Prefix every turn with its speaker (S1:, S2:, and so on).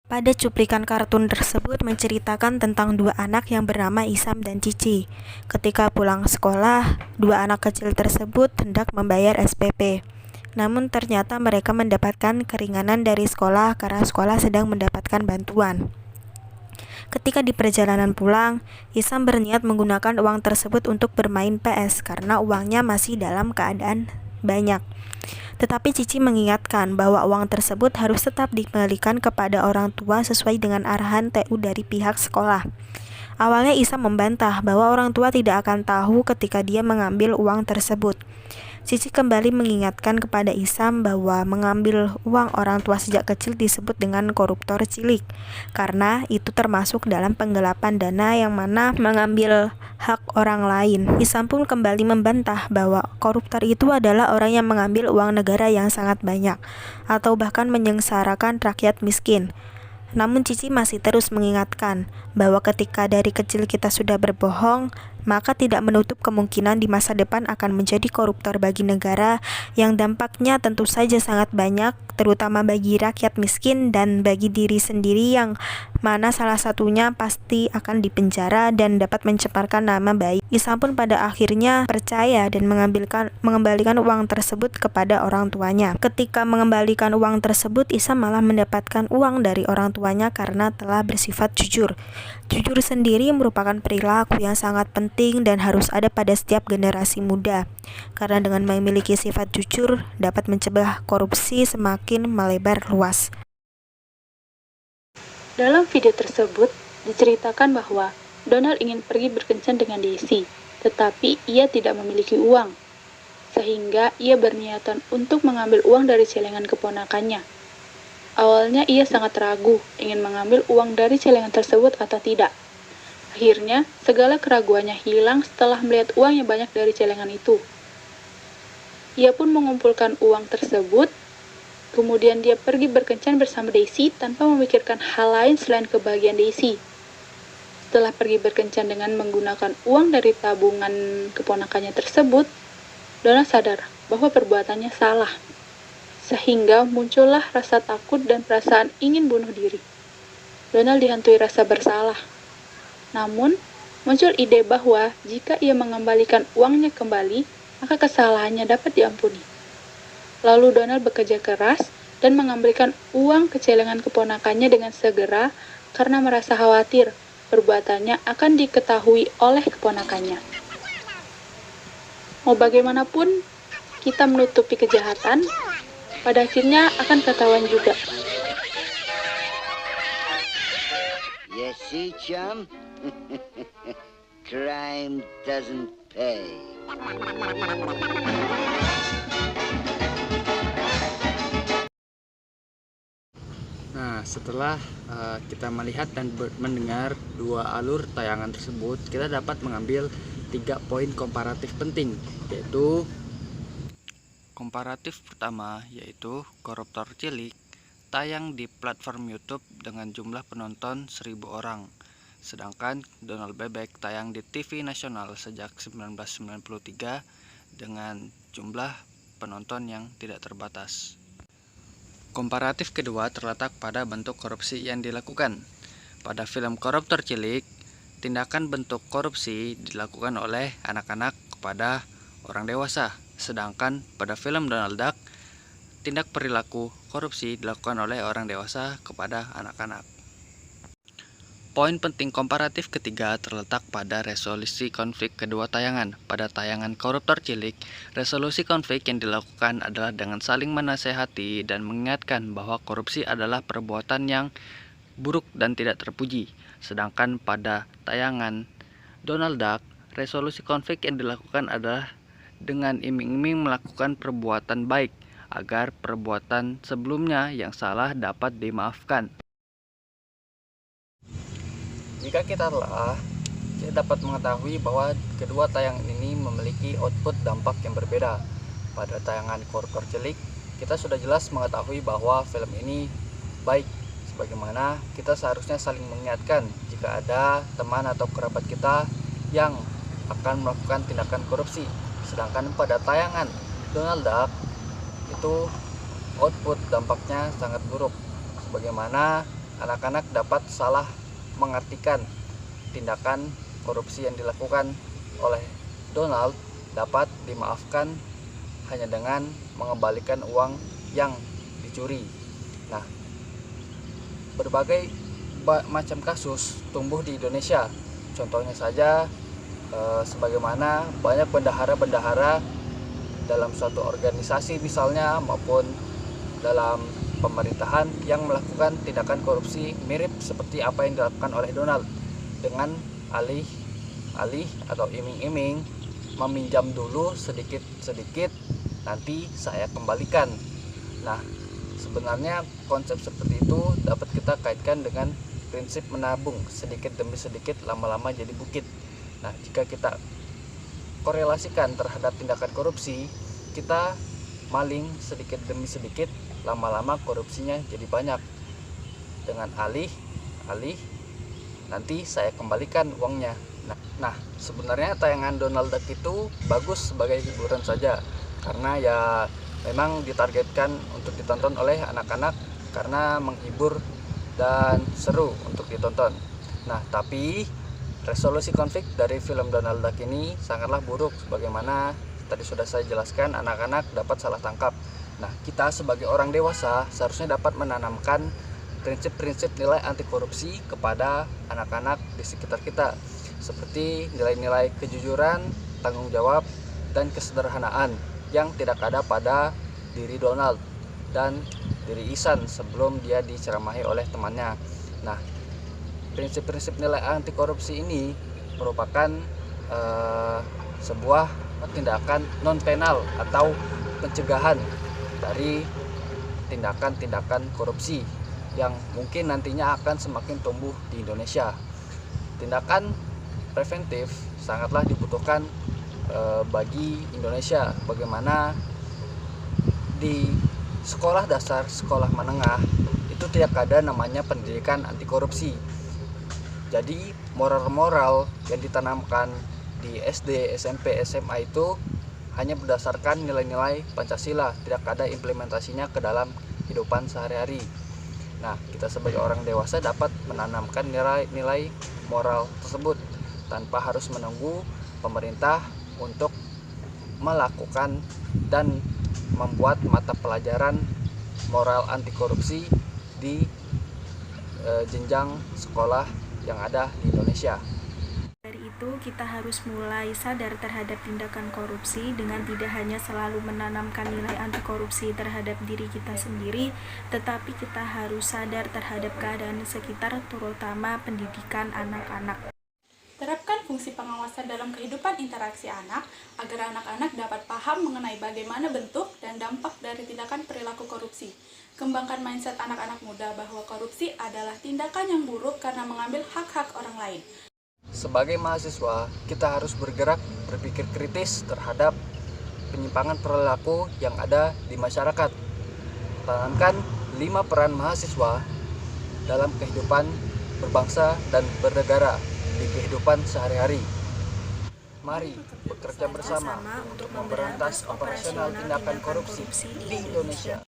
S1: Pada cuplikan kartun tersebut menceritakan tentang dua anak yang bernama Isam dan Cici. Ketika pulang sekolah, dua anak kecil tersebut hendak membayar SPP. Namun ternyata mereka mendapatkan keringanan dari sekolah karena sekolah sedang mendapatkan bantuan. Ketika di perjalanan pulang, Isam berniat menggunakan uang tersebut untuk bermain PS karena uangnya masih dalam keadaan banyak. Tetapi Cici mengingatkan bahwa uang tersebut harus tetap dikembalikan kepada orang tua sesuai dengan arahan TU dari pihak sekolah. Awalnya Isam membantah bahwa orang tua tidak akan tahu ketika dia mengambil uang tersebut. Cici kembali mengingatkan kepada Isam bahwa mengambil uang orang tua sejak kecil disebut dengan koruptor cilik, karena itu termasuk dalam penggelapan dana yang mana mengambil hak orang lain. Isam pun kembali membantah bahwa koruptor itu adalah orang yang mengambil uang negara yang sangat banyak, atau bahkan menyengsarakan rakyat miskin. Namun Cici masih terus mengingatkan bahwa ketika dari kecil kita sudah berbohong, maka tidak menutup kemungkinan di masa depan akan menjadi koruptor bagi negara yang dampaknya tentu saja sangat banyak, terutama bagi rakyat miskin dan bagi diri sendiri yang mana salah satunya pasti akan dipenjara dan dapat mencemarkan nama baik. Isam pun pada akhirnya percaya dan mengembalikan uang tersebut kepada orang tuanya. Ketika mengembalikan uang tersebut, Isam malah mendapatkan uang dari orang tuanya karena telah bersifat jujur. Jujur sendiri merupakan perilaku yang sangat penting dan harus ada pada setiap generasi muda. Karena dengan memiliki sifat jujur dapat mencegah korupsi semakin melebar luas.
S2: Dalam video tersebut, diceritakan bahwa Donald ingin pergi berkencan dengan Daisy, tetapi ia tidak memiliki uang, sehingga ia berniatan untuk mengambil uang dari celengan keponakannya. Awalnya ia sangat ragu ingin mengambil uang dari celengan tersebut atau tidak. Akhirnya, segala keraguannya hilang setelah melihat uang yang banyak dari celengan itu. Ia pun mengumpulkan uang tersebut, kemudian dia pergi berkencan bersama Daisy tanpa memikirkan hal lain selain kebahagiaan Daisy. Setelah pergi berkencan dengan menggunakan uang dari tabungan keponakannya tersebut, Donald sadar bahwa perbuatannya salah, sehingga muncullah rasa takut dan perasaan ingin bunuh diri. Donald dihantui rasa bersalah. Namun, muncul ide bahwa jika ia mengembalikan uangnya kembali, maka kesalahannya dapat diampuni. Lalu Donald bekerja keras dan mengembalikan uang ke celengan keponakannya dengan segera karena merasa khawatir perbuatannya akan diketahui oleh keponakannya. Mau bagaimanapun, kita menutupi kejahatan, pada akhirnya akan ketahuan juga.
S3: You see, chum? Crime doesn't pay.
S4: Nah, setelah kita melihat dan mendengar dua alur tayangan tersebut, kita dapat mengambil 3 poin komparatif penting, yaitu komparatif pertama yaitu Koruptor Cilik tayang di platform YouTube dengan jumlah penonton 1000 orang, sedangkan Donald Bebek tayang di TV nasional sejak 1993 dengan jumlah penonton yang tidak terbatas. Komparatif kedua terletak pada bentuk korupsi yang dilakukan. Pada film Koruptor Cilik, tindakan bentuk korupsi dilakukan oleh anak-anak kepada orang dewasa, sedangkan pada film Donald Duck, tindak perilaku korupsi dilakukan oleh orang dewasa kepada anak-anak. Poin penting komparatif ketiga terletak pada resolusi konflik kedua tayangan. Pada tayangan Koruptor Cilik, resolusi konflik yang dilakukan adalah dengan saling menasehati dan mengingatkan bahwa korupsi adalah perbuatan yang buruk dan tidak terpuji. Sedangkan pada tayangan Donald Duck, resolusi konflik yang dilakukan adalah dengan iming-iming melakukan perbuatan baik agar perbuatan sebelumnya yang salah dapat dimaafkan. Jika kita dapat mengetahui bahwa kedua tayangan ini memiliki output dampak yang berbeda. Pada tayangan Koruptor Cilik, kita sudah jelas mengetahui bahwa film ini baik, sebagaimana kita seharusnya saling mengingatkan jika ada teman atau kerabat kita yang akan melakukan tindakan korupsi. Sedangkan pada tayangan Donald Duck itu output dampaknya sangat buruk, sebagaimana anak-anak dapat salah mengartikan tindakan korupsi yang dilakukan oleh Donald dapat dimaafkan hanya dengan mengembalikan uang yang dicuri. Nah, berbagai macam kasus tumbuh di Indonesia. Contohnya saja sebagaimana banyak bendahara-bendahara dalam suatu organisasi misalnya maupun dalam pemerintahan yang melakukan tindakan korupsi mirip seperti apa yang dilakukan oleh Donald dengan alih atau iming-iming meminjam dulu sedikit-sedikit nanti saya kembalikan. Nah, sebenarnya konsep seperti itu dapat kita kaitkan dengan prinsip menabung sedikit demi sedikit lama-lama jadi bukit. Nah, jika kita korelasikan terhadap tindakan korupsi, kita maling sedikit demi sedikit lama-lama korupsinya jadi banyak. Dengan alih nanti saya kembalikan uangnya. Nah, sebenarnya tayangan Donald Duck itu bagus sebagai hiburan saja karena ya memang ditargetkan untuk ditonton oleh anak-anak karena menghibur dan seru untuk ditonton. Nah, tapi resolusi konflik dari film Donald Duck ini sangatlah buruk sebagaimana tadi sudah saya jelaskan, anak-anak dapat salah tangkap. Nah, kita sebagai orang dewasa seharusnya dapat menanamkan prinsip-prinsip nilai anti korupsi kepada anak-anak di sekitar kita, seperti nilai-nilai kejujuran, tanggung jawab, dan kesederhanaan yang tidak ada pada diri Donald dan diri Ihsan sebelum dia diceramahi oleh temannya. Nah, prinsip-prinsip nilai anti korupsi ini merupakan sebuah tindakan non penal atau pencegahan dari tindakan-tindakan korupsi yang mungkin nantinya akan semakin tumbuh di Indonesia. Tindakan preventif sangatlah dibutuhkan bagi Indonesia. Bagaimana di sekolah dasar, sekolah menengah itu tidak ada namanya pendidikan anti korupsi. Jadi moral-moral yang ditanamkan di SD, SMP, SMA itu hanya berdasarkan nilai-nilai Pancasila, tidak ada implementasinya ke dalam kehidupan sehari-hari. Nah, kita sebagai orang dewasa dapat menanamkan nilai-nilai moral tersebut tanpa harus menunggu pemerintah untuk melakukan dan membuat mata pelajaran moral anti korupsi di jenjang sekolah yang ada di Indonesia.
S1: Dari itu, kita harus mulai sadar terhadap tindakan korupsi dengan tidak hanya selalu menanamkan nilai anti korupsi terhadap diri kita sendiri, tetapi kita harus sadar terhadap keadaan sekitar, terutama pendidikan anak-anak.
S2: Terapkan fungsi pengawasan dalam kehidupan interaksi anak agar anak-anak dapat paham mengenai bagaimana bentuk dan dampak dari tindakan perilaku korupsi. Kembangkan mindset anak-anak muda bahwa korupsi adalah tindakan yang buruk karena mengambil hak-hak orang lain.
S4: Sebagai mahasiswa, kita harus bergerak berpikir kritis terhadap penyimpangan perilaku yang ada di masyarakat. Tanamkan 5 peran mahasiswa dalam kehidupan berbangsa dan bernegara di kehidupan sehari-hari. Mari bekerja bersama untuk memberantas operasional tindakan korupsi di Indonesia.